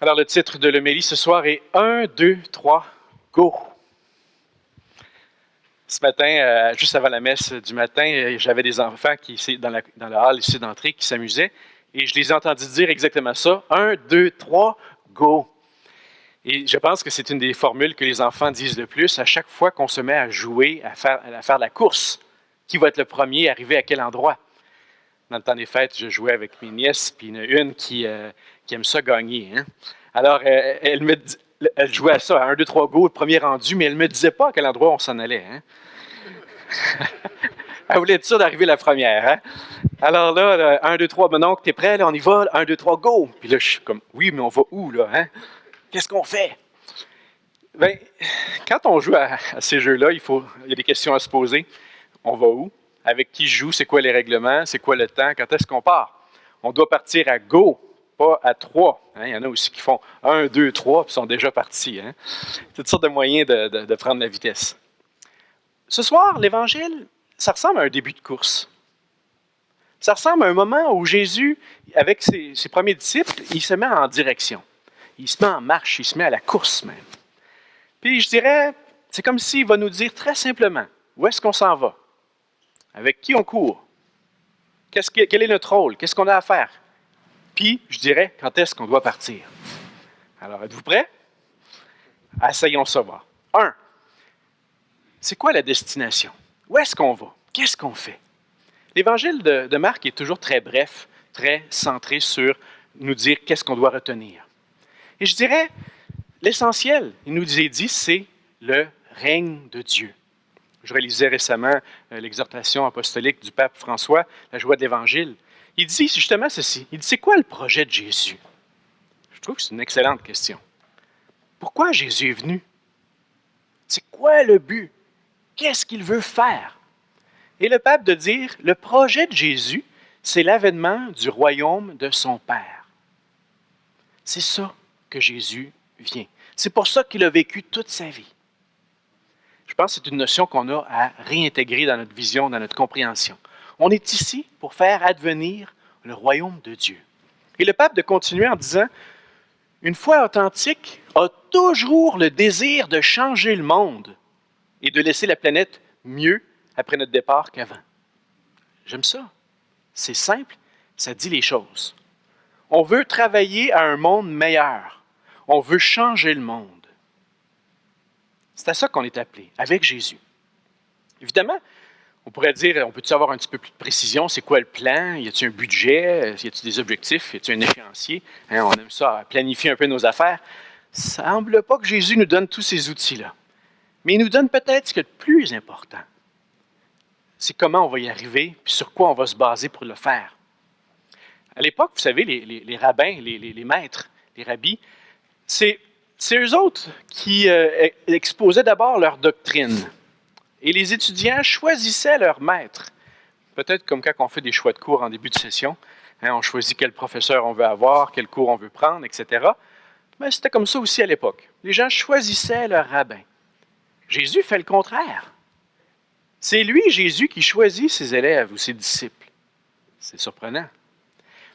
Alors, le titre de l'homélie ce soir est 1, 2, 3, go! Ce matin, juste avant la messe du matin, j'avais des enfants dans la halle ici d'entrée qui s'amusaient et je les ai entendus dire exactement ça. 1, 2, 3, go! Et je pense que c'est une des formules que les enfants disent le plus à chaque fois qu'on se met à jouer, à faire la course. Qui va être le premier arrivé à quel endroit? Dans le temps des fêtes, je jouais avec mes nièces, puis il y en a une qui aime ça gagner. Hein? Alors, elle jouait à ça, à 1, 2, 3, go, le premier rendu, mais elle ne me disait pas à quel endroit on s'en allait. Hein? Elle voulait être sûre d'arriver la première. Hein? Alors là, 1, 2, 3, maintenant que tu es prêt, là, on y va, 1, 2, 3, go! Puis là, je suis comme, oui, mais on va où, là? Hein? Qu'est-ce qu'on fait? Bien, quand on joue à ces jeux-là, il y a des questions à se poser. On va où? Avec qui je joue? C'est quoi les règlements? C'est quoi le temps? Quand est-ce qu'on part? On doit partir à go, pas à 3. Hein? Il y en a aussi qui font 1, 2, 3 puis sont déjà partis. Hein? Toutes sortes de moyens de prendre la vitesse. Ce soir, l'Évangile, ça ressemble à un début de course. Ça ressemble à un moment où Jésus, avec ses premiers disciples, il se met en direction. Il se met en marche, il se met à la course même. Puis je dirais, c'est comme s'il va nous dire très simplement, où est-ce qu'on s'en va? Avec qui on court? Quel est notre rôle? Qu'est-ce qu'on a à faire? Puis, je dirais, quand est-ce qu'on doit partir? Alors, êtes-vous prêts? Essayons ça voir. 1. C'est quoi la destination? Où est-ce qu'on va? Qu'est-ce qu'on fait? L'Évangile de Marc est toujours très bref, très centré sur nous dire qu'est-ce qu'on doit retenir. Et je dirais, l'essentiel, il nous est dit, c'est le règne de Dieu. Je relisais récemment l'exhortation apostolique du pape François, La joie de l'Évangile. Il dit justement ceci. Il dit, c'est quoi le projet de Jésus? Je trouve que c'est une excellente question. Pourquoi Jésus est venu? C'est quoi le but? Qu'est-ce qu'il veut faire? Et le pape de dire, le projet de Jésus, c'est l'avènement du royaume de son Père. C'est ça que Jésus vient. C'est pour ça qu'il a vécu toute sa vie. Je pense que c'est une notion qu'on a à réintégrer dans notre vision, dans notre compréhension. On est ici pour faire advenir le royaume de Dieu. Et le pape de continuer en disant, une foi authentique a toujours le désir de changer le monde et de laisser la planète mieux après notre départ qu'avant. J'aime ça. C'est simple, ça dit les choses. On veut travailler à un monde meilleur. On veut changer le monde. C'est à ça qu'on est appelé, avec Jésus. Évidemment, on pourrait dire, on peut-tu avoir un petit peu plus de précision? C'est quoi le plan? Y a-t-il un budget? Y a-t-il des objectifs? Y a-t-il un échéancier? Hein, on aime ça, planifier un peu nos affaires. Ça ne semble pas que Jésus nous donne tous ces outils-là. Mais il nous donne peut-être ce qui est le plus important. C'est comment on va y arriver, puis sur quoi on va se baser pour le faire. À l'époque, vous savez, les rabbins, les maîtres, les rabbis, c'est eux autres qui exposaient d'abord leur doctrine. Et les étudiants choisissaient leur maître. Peut-être comme quand on fait des choix de cours en début de session. Hein, on choisit quel professeur on veut avoir, quel cours on veut prendre, etc. Mais c'était comme ça aussi à l'époque. Les gens choisissaient leur rabbin. Jésus fait le contraire. C'est lui, Jésus, qui choisit ses élèves ou ses disciples. C'est surprenant.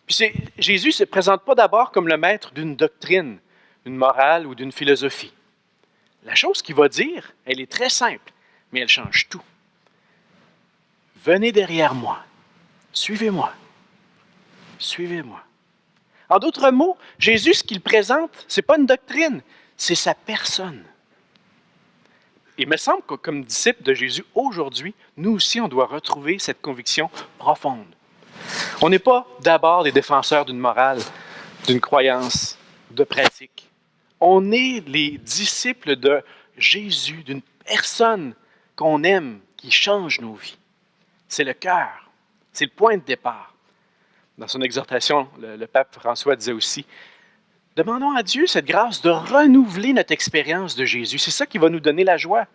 Puis Jésus ne se présente pas d'abord comme le maître d'une doctrine, d'une morale ou d'une philosophie. La chose qu'il va dire, elle est très simple, mais elle change tout. Venez derrière moi. Suivez-moi. Suivez-moi. En d'autres mots, Jésus, ce qu'il présente, ce n'est pas une doctrine, c'est sa personne. Il me semble que comme disciples de Jésus aujourd'hui, nous aussi, on doit retrouver cette conviction profonde. On n'est pas d'abord des défenseurs d'une morale, d'une croyance, de pratique. On est les disciples de Jésus, d'une personne qu'on aime, qui change nos vies. C'est le cœur, c'est le point de départ. Dans son exhortation, le pape François disait aussi, demandons à Dieu cette grâce de renouveler notre expérience de Jésus. C'est ça qui va nous donner la joie.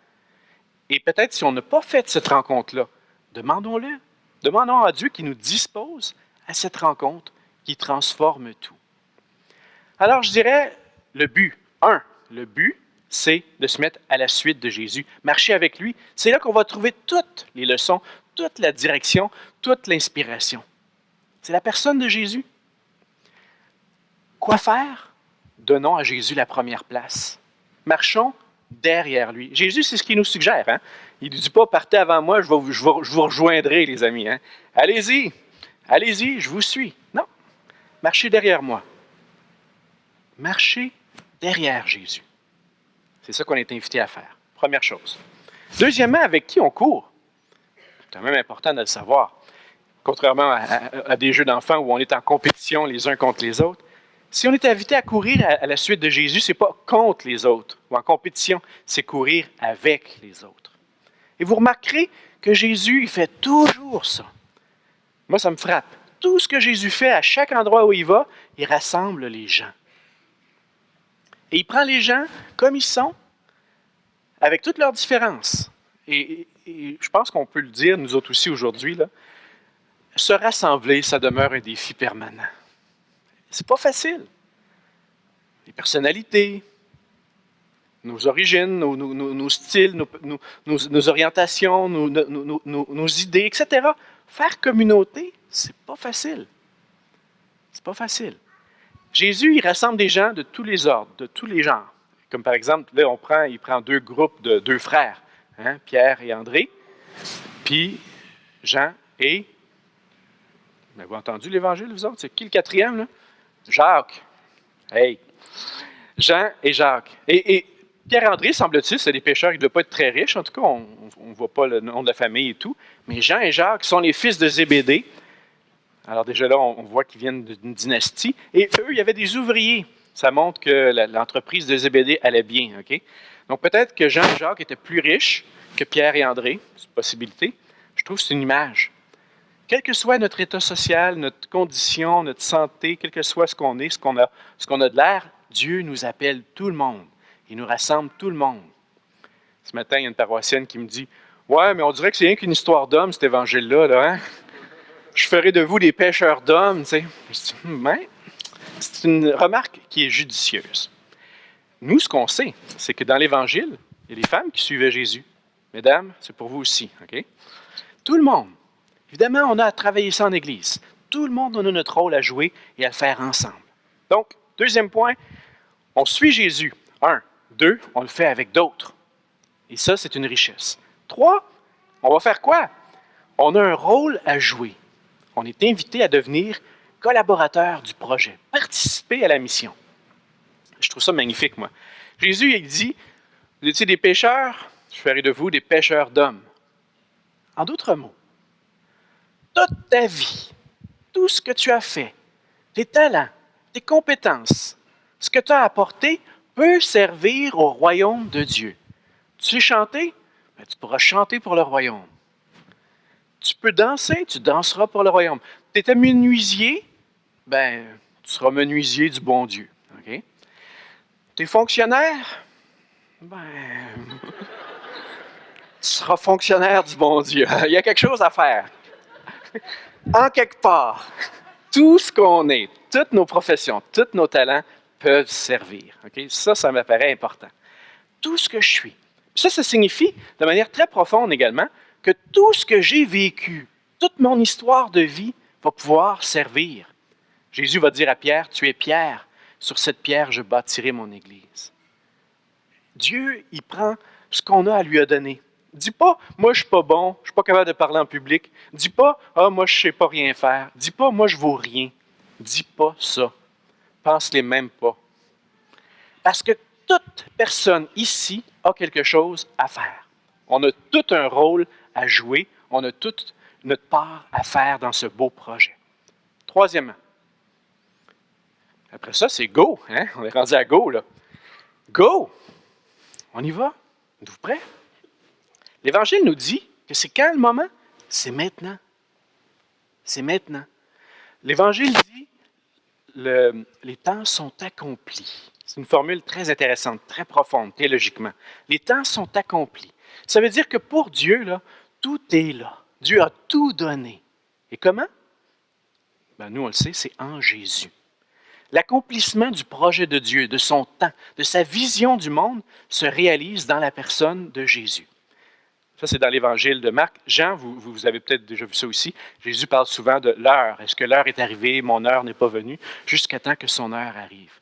Et peut-être si on n'a pas fait cette rencontre-là, demandons-le. Demandons à Dieu qui nous dispose à cette rencontre qui transforme tout. Alors, je dirais le but. Le but, c'est de se mettre à la suite de Jésus, marcher avec lui. C'est là qu'on va trouver toutes les leçons, toute la direction, toute l'inspiration. C'est la personne de Jésus. Quoi faire? donnons à Jésus la première place. Marchons derrière lui. Jésus, c'est ce qu'il nous suggère. Hein? Il ne dit pas, partez avant moi, je vous rejoindrai, les amis. Hein? Allez-y, allez-y, je vous suis. Non, marchez derrière moi. Marchez derrière Jésus. C'est ça qu'on est invité à faire. Première chose. Deuxièmement, avec qui on court? C'est quand même important de le savoir. Contrairement à des jeux d'enfants où on est en compétition les uns contre les autres, si on est invité à courir à la suite de Jésus, ce n'est pas contre les autres ou en compétition, c'est courir avec les autres. Et vous remarquerez que Jésus, il fait toujours ça. Moi, ça me frappe. Tout ce que Jésus fait, à chaque endroit où il va, il rassemble les gens. Et il prend les gens comme ils sont, avec toutes leurs différences. Et je pense qu'on peut le dire, nous autres aussi aujourd'hui, là, se rassembler, ça demeure un défi permanent. C'est pas facile. Les personnalités, nos origines, nos styles, nos orientations, nos idées, etc. Faire communauté, c'est pas facile. C'est pas facile. Jésus, il rassemble des gens de tous les ordres, de tous les genres. Comme par exemple, là, il prend deux groupes de deux frères, hein, Pierre et André, puis Jean et... Vous avez entendu l'Évangile, vous autres? C'est qui le quatrième, là? Jacques. Hey! Jean et Jacques. Et Pierre et André, semble-t-il, c'est des pécheurs, ils ne doivent pas être très riches, en tout cas, on ne voit pas le nom de la famille et tout. Mais Jean et Jacques sont les fils de Zébédée. Alors déjà là, on voit qu'ils viennent d'une dynastie. Et eux, il y avait des ouvriers. Ça montre que l'entreprise de Zébédée allait bien. Okay? Donc peut-être que Jean et Jacques étaient plus riches que Pierre et André. C'est une possibilité. Je trouve que c'est une image. Quel que soit notre état social, notre condition, notre santé, quel que soit ce qu'on est, ce qu'on a de l'air, Dieu nous appelle tout le monde. Il nous rassemble tout le monde. Ce matin, il y a une paroissienne qui me dit « Ouais, mais on dirait que c'est rien qu'une histoire d'homme, cet évangile-là, là, hein? Je ferai de vous des pêcheurs d'hommes. » tu sais. Ouais. C'est une remarque qui est judicieuse. Nous, ce qu'on sait, c'est que dans l'Évangile, il y a des femmes qui suivaient Jésus. Mesdames, c'est pour vous aussi. Okay? Tout le monde. Évidemment, on a à travailler ça en Église. Tout le monde, on a notre rôle à jouer et à le faire ensemble. Donc, deuxième point, on suit Jésus. 1. 2, on le fait avec d'autres. Et ça, c'est une richesse. 3, on va faire quoi? On a un rôle à jouer. On est invité à devenir collaborateur du projet, participer à la mission. Je trouve ça magnifique, moi. Jésus, il dit, vous étiez des pécheurs, je ferai de vous des pêcheurs d'hommes. En d'autres mots, toute ta vie, tout ce que tu as fait, tes talents, tes compétences, ce que tu as apporté peut servir au royaume de Dieu. Tu sais chanter? Ben, tu pourras chanter pour le royaume. Tu peux danser? Tu danseras pour le royaume. Tu étais menuisier? Ben, tu seras menuisier du bon Dieu. Okay? Tu es fonctionnaire? Ben, tu seras fonctionnaire du bon Dieu. Il y a quelque chose à faire. En quelque part, tout ce qu'on est, toutes nos professions, tous nos talents peuvent servir. Okay? Ça me paraît important. Tout ce que je suis. Ça signifie, de manière très profonde également, que tout ce que j'ai vécu, toute mon histoire de vie va pouvoir servir. Jésus va dire à Pierre, « Tu es Pierre, sur cette pierre je bâtirai mon Église. » Dieu, il prend ce qu'on a à lui donner. Dis pas, moi je suis pas bon, je suis pas capable de parler en public. Dis pas, moi je sais pas rien faire. Dis pas, moi je vaux rien. Dis pas ça. Pense-les même pas. Parce que toute personne ici a quelque chose à faire. On a tout un rôle à jouer. On a toute notre part à faire dans ce beau projet. Troisièmement, après ça, c'est go. Hein? On est rendu à go, là. Go! On y va? Êtes-vous prêts? L'Évangile nous dit que c'est quand le moment? C'est maintenant. C'est maintenant. L'Évangile dit les temps sont accomplis. C'est une formule très intéressante, très profonde, théologiquement. Les temps sont accomplis. Ça veut dire que pour Dieu, là, tout est là. Dieu a tout donné. Et comment? Ben, nous, on le sait, c'est en Jésus. L'accomplissement du projet de Dieu, de son temps, de sa vision du monde, se réalise dans la personne de Jésus. Ça, c'est dans l'Évangile de Marc. Jean, vous avez peut-être déjà vu ça aussi. Jésus parle souvent de l'heure. Est-ce que l'heure est arrivée? Mon heure n'est pas venue, jusqu'à temps que son heure arrive.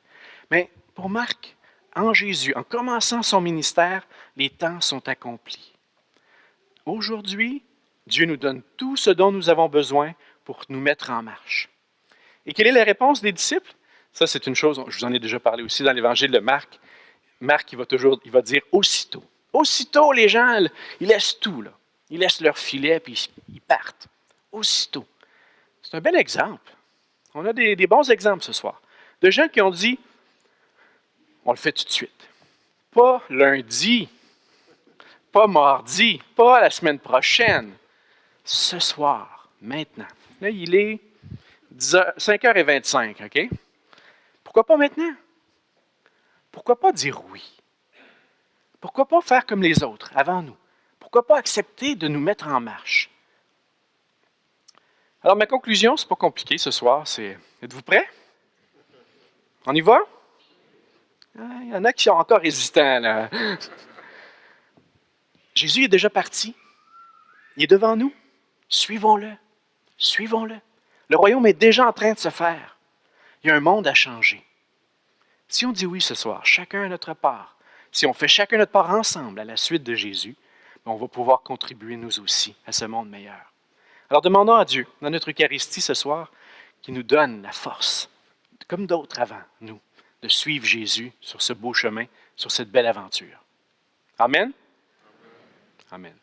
Mais Pour Marc, en Jésus, en commençant son ministère, les temps sont accomplis. Aujourd'hui, Dieu nous donne tout ce dont nous avons besoin pour nous mettre en marche. Et quelle est la réponse des disciples? Ça, c'est une chose, je vous en ai déjà parlé aussi dans l'évangile de Marc. Marc, il va dire aussitôt. Aussitôt, les gens, ils laissent tout, là. Ils laissent leur filet, puis ils partent. Aussitôt. C'est un bel exemple. On a des bons exemples ce soir. De gens qui ont dit, on le fait tout de suite. Pas lundi, pas mardi, pas la semaine prochaine. Ce soir, maintenant. Là, il est 5h25, OK? Pourquoi pas maintenant? Pourquoi pas dire oui? Pourquoi pas faire comme les autres avant nous? Pourquoi pas accepter de nous mettre en marche? Alors, ma conclusion, c'est pas compliqué ce soir, c'est êtes-vous prêts? On y va? Il y en a qui sont encore résistants, là. Jésus est déjà parti. Il est devant nous. Suivons-le. Suivons-le. Le royaume est déjà en train de se faire. Il y a un monde à changer. Si on dit oui ce soir, chacun à notre part, si on fait chacun notre part ensemble à la suite de Jésus, on va pouvoir contribuer nous aussi à ce monde meilleur. Alors demandons à Dieu, dans notre Eucharistie ce soir, qu'il nous donne la force, comme d'autres avant nous, de suivre Jésus sur ce beau chemin, sur cette belle aventure. Amen? Amen.